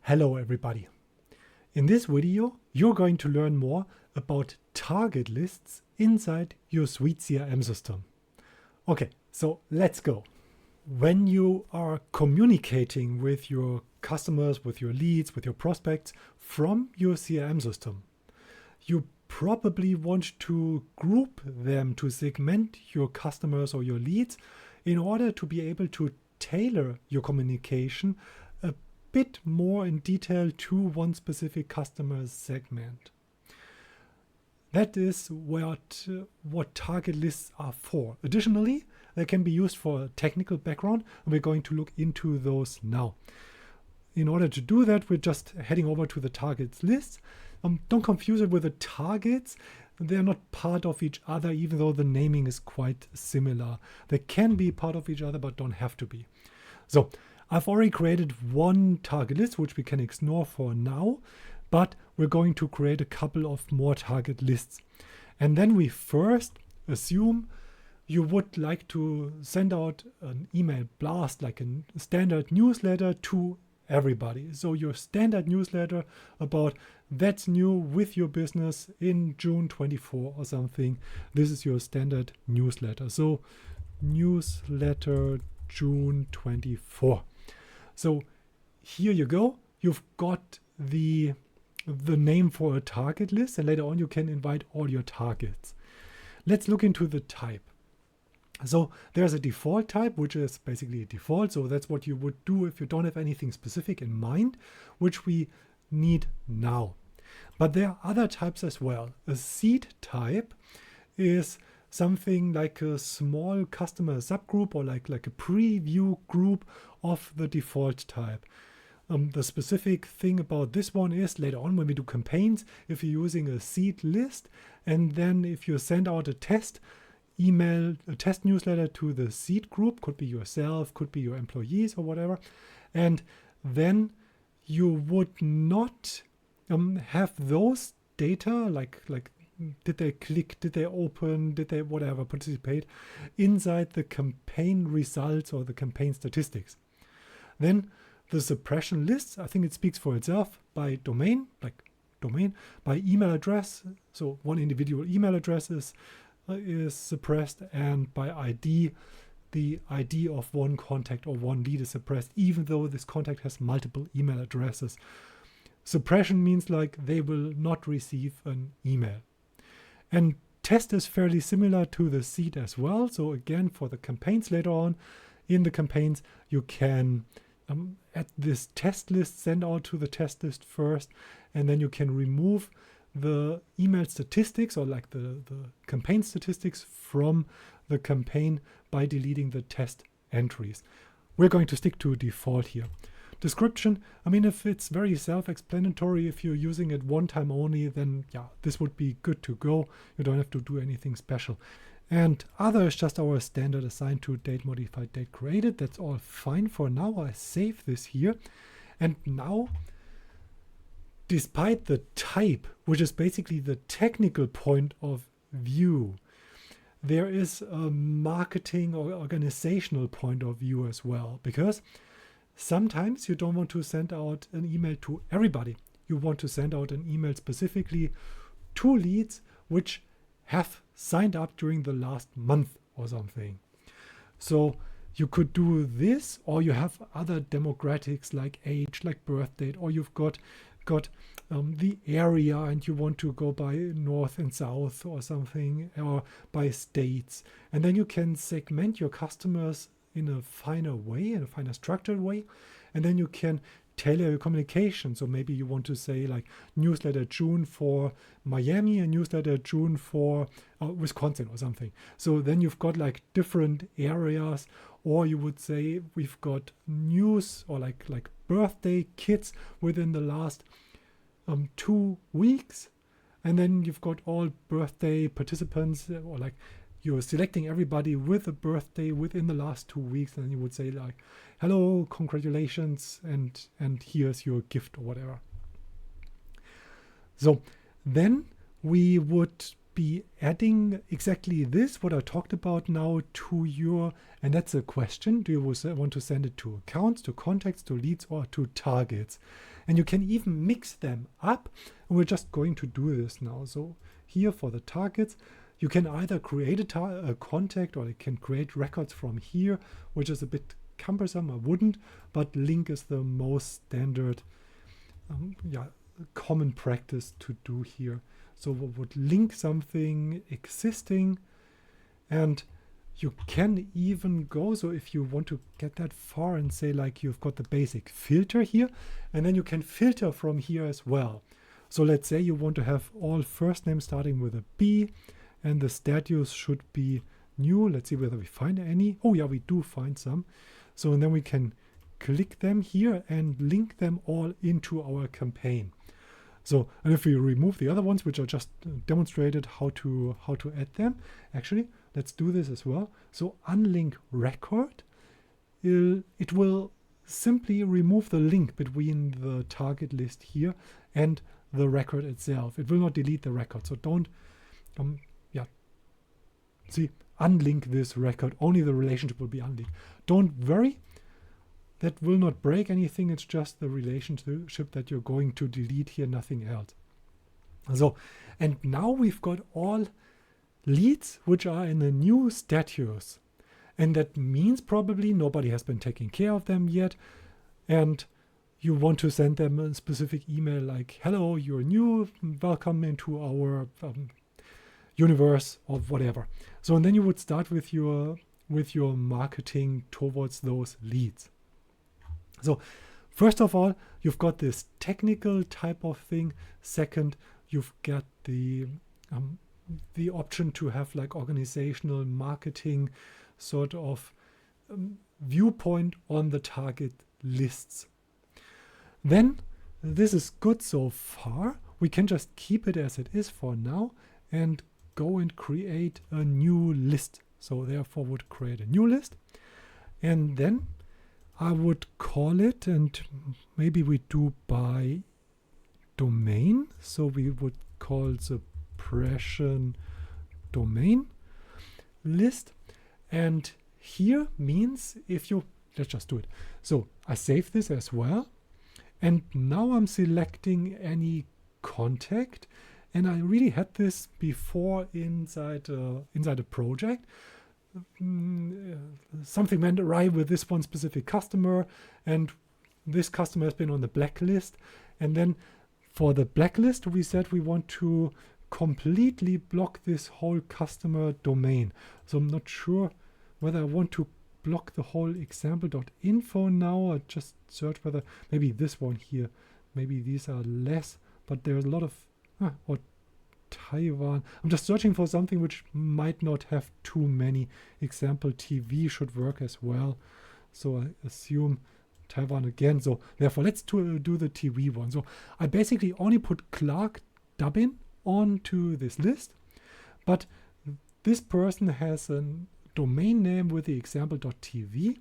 Hello everybody. In this video, you're going to learn more about target lists inside your SuiteCRM system. Okay, so let's go. When you are communicating with your customers, with your leads, with your prospects from your CRM system, you probably want to group them, to segment your customers or your leads in order to be able to tailor your communication a bit more in detail to one specific customer segment. That is what target lists are for. Additionally, they can be used for a technical background, and we're going to look into those now. In order to do that, we're just heading over to the targets list. Don't confuse it with the targets. They're not part of each other, even though the naming is quite similar. They can be part of each other, but don't have to be. So I've already created one target list, which we can ignore for now, but we're going to create a couple of more target lists. And then we first assume you would like to send out an email blast, like a standard newsletter to everybody. So your standard newsletter about that's new with your business in June 24 or something. This is your standard newsletter. So newsletter June 24. So here you go. You've got the name for a target list, and later on you can invite all your targets. Let's look into the type. So there's a default type, which is basically a default. So that's what you would do if you don't have anything specific in mind, which we need now. But there are other types as well. A seed type is something like a small customer subgroup or like a preview group of the default type. The specific thing about this one is later on when we do campaigns, if you're using a seed list, and then if you send out a test email, a test newsletter to the seed group, could be yourself, could be your employees or whatever, and then you would not have those data like did they click, did they open, did they whatever participate inside the campaign results or the campaign statistics. Then the suppression lists, I think it speaks for itself, by domain, by email address. So one individual email address is suppressed, and by ID, the ID of one contact or one lead is suppressed, even though this contact has multiple email addresses. Suppression means like they will not receive an email. And test is fairly similar to the seed as well. So again, for the campaigns later on, in the campaigns, you can add this test list, send out to the test list first, and then you can remove the email statistics or like the campaign statistics from the campaign by deleting the test entries. We're going to stick to default here. Description, I mean, if it's very self-explanatory, if you're using it one time only, then yeah, this would be good to go. You don't have to do anything special. And other is just our standard assigned to date modified, date created. That's all fine for now. I save this here. And now, despite the type, which is basically the technical point of view, there is a marketing or organizational point of view as well, because sometimes you don't want to send out an email to everybody. You want to send out an email specifically to leads which have signed up during the last month or something. So you could do this, or you have other demographics like age, like birth date, or you've got the area and you want to go by north and south or something, or by states. And then you can segment your customers in a finer way, in a finer structured way. And then you can tailor your communication. So maybe you want to say like newsletter June for Miami and newsletter June for Wisconsin or something. So then you've got like different areas, or you would say we've got news or like birthday kits within the last 2 weeks. And then you've got all birthday participants, or like you're selecting everybody with a birthday within the last 2 weeks, and you would say like, hello, congratulations, and here's your gift or whatever. So then we would be adding exactly this, what I talked about now, to your, and that's a question, do you want to send it to accounts, to contacts, to leads, or to targets? And you can even mix them up. And we're just going to do this now. So here for the targets, you can either create a contact, or you can create records from here, which is a bit cumbersome. I wouldn't, but link is the most standard, common practice to do here. So we would link something existing, and you can even go, so if you want to get that far and say like you've got the basic filter here, and then you can filter from here as well. So let's say you want to have all first names starting with a B, and the status should be new. Let's see whether we find any. Oh yeah, we do find some. So and then we can click them here and link them all into our campaign. So, and if we remove the other ones, which are just demonstrated how to add them, actually, let's do this as well. So unlink record, it will simply remove the link between the target list here and the record itself. It will not delete the record. So don't, unlink this record. Only the relationship will be unlinked. Don't worry. That will not break anything. It's just the relationship that you're going to delete here, nothing else. So, and now we've got all leads which are in a new status. And that means probably nobody has been taking care of them yet. And you want to send them a specific email like, hello, you're new, welcome into our universe or whatever. So, and then you would start with your marketing towards those leads. So first of all, you've got this technical type of thing. Second, you've got the option to have like organizational marketing sort of viewpoint on the target lists. Then this is good so far. We can just keep it as it is for now and go and create a new list. So therefore would create a new list, and then I would call it, and maybe we do by domain. So we would call suppression domain list. And here means if you, let's just do it. So I save this as well. And now I'm selecting any contact. And I really had this before inside a project. Something went awry with this one specific customer, and this customer has been on the blacklist. And then for the blacklist, we said we want to completely block this whole customer domain. So I'm not sure whether I want to block the whole example.info now. I just search whether maybe this one here, maybe these are less, but there's a lot of or Taiwan. I'm just searching for something which might not have too many. Example TV should work as well. So I assume Taiwan again. So therefore, let's do the TV one. So I basically only put Clark Dubbin onto this list, but this person has a domain name with the example.tv.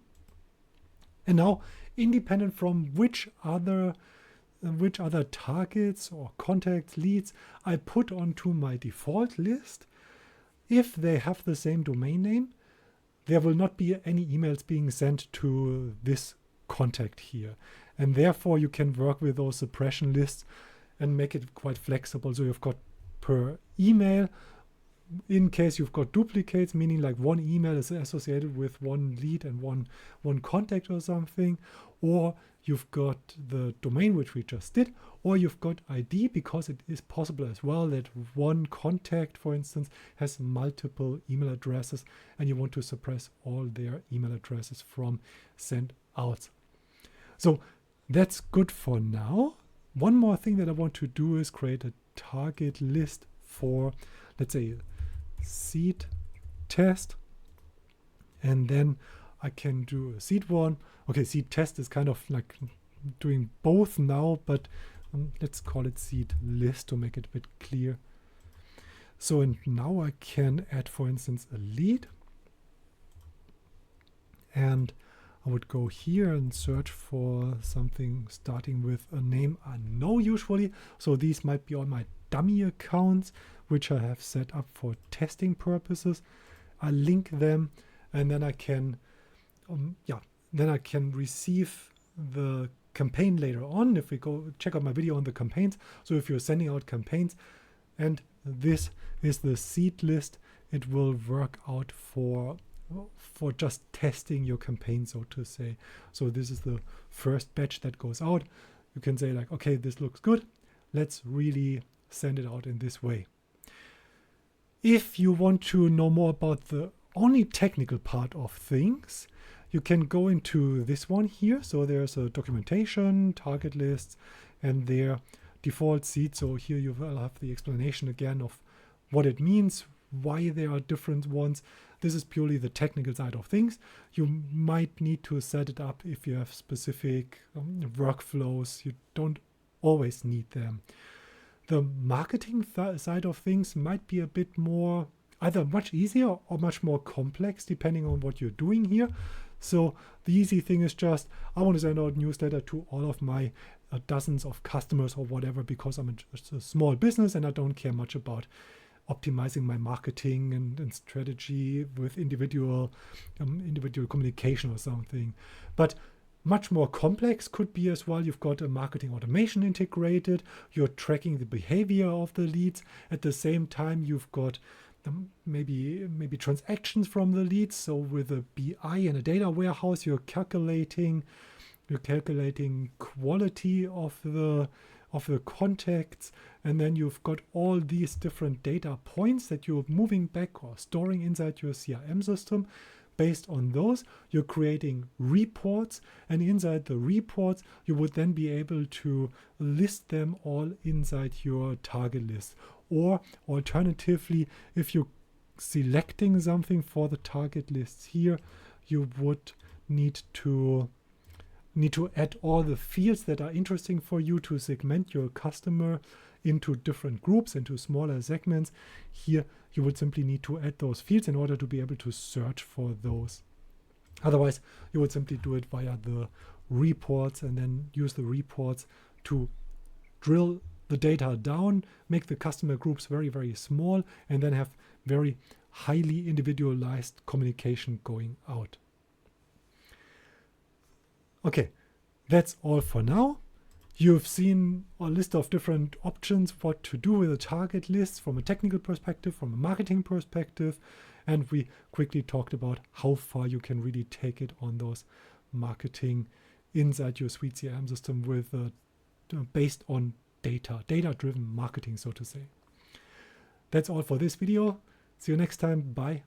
And now, independent from which other targets or contacts, leads I put onto my default list, if they have the same domain name, there will not be any emails being sent to this contact here. And therefore you can work with those suppression lists and make it quite flexible. So you've got per email, in case you've got duplicates, meaning like one email is associated with one lead and one contact or something, or you've got the domain, which we just did, or you've got ID, because it is possible as well that one contact, for instance, has multiple email addresses and you want to suppress all their email addresses from sent out. So that's good for now. One more thing that I want to do is create a target list for, let's say, seed test, and then I can do a seed one. Okay, seed test is kind of like doing both now, but let's call it seed list to make it a bit clear. So, and now I can add, for instance, a lead, and I would go here and search for something starting with a name I know usually. So these might be on my dummy accounts, which I have set up for testing purposes. I link them, and then I can receive the campaign later on, if we go check out my video on the campaigns, so if you're sending out campaigns and this is the seed list, it will work out for just testing your campaign, so to say. So this is the first batch that goes out. You can say like, okay, this looks good. Let's really send it out in this way. If you want to know more about the only technical part of things, you can go into this one here. So there's a documentation, target lists, and their default seed. So here you will have the explanation again of what it means, why there are different ones. This is purely the technical side of things. You might need to set it up if you have specific workflows. You don't always need them. The marketing side of things might be a bit more, either much easier or much more complex, depending on what you're doing here. So the easy thing is just, I want to send out a newsletter to all of my dozens of customers or whatever, because I'm just a small business and I don't care much about optimizing my marketing and strategy with individual communication or something. But much more complex could be as well. You've got a marketing automation integrated. You're tracking the behavior of the leads. At the same time, you've got maybe transactions from the leads. So with a BI and a data warehouse, you're calculating quality of the contacts, and then you've got all these different data points that you're moving back or storing inside your CRM system. Based on those, you're creating reports, and inside the reports, you would then be able to list them all inside your target list. Or alternatively, if you're selecting something for the target lists here, you would need to add all the fields that are interesting for you to segment your customer into different groups, into smaller segments. Here, you would simply need to add those fields in order to be able to search for those. Otherwise, you would simply do it via the reports and then use the reports to drill the data down, make the customer groups very, very small, and then have very highly individualized communication going out. Okay, that's all for now. You've seen a list of different options, what to do with a target list from a technical perspective, from a marketing perspective, and we quickly talked about how far you can really take it on those marketing inside your SuiteCRM system with based on data-driven marketing, so to say. That's all for this video. See you next time. Bye.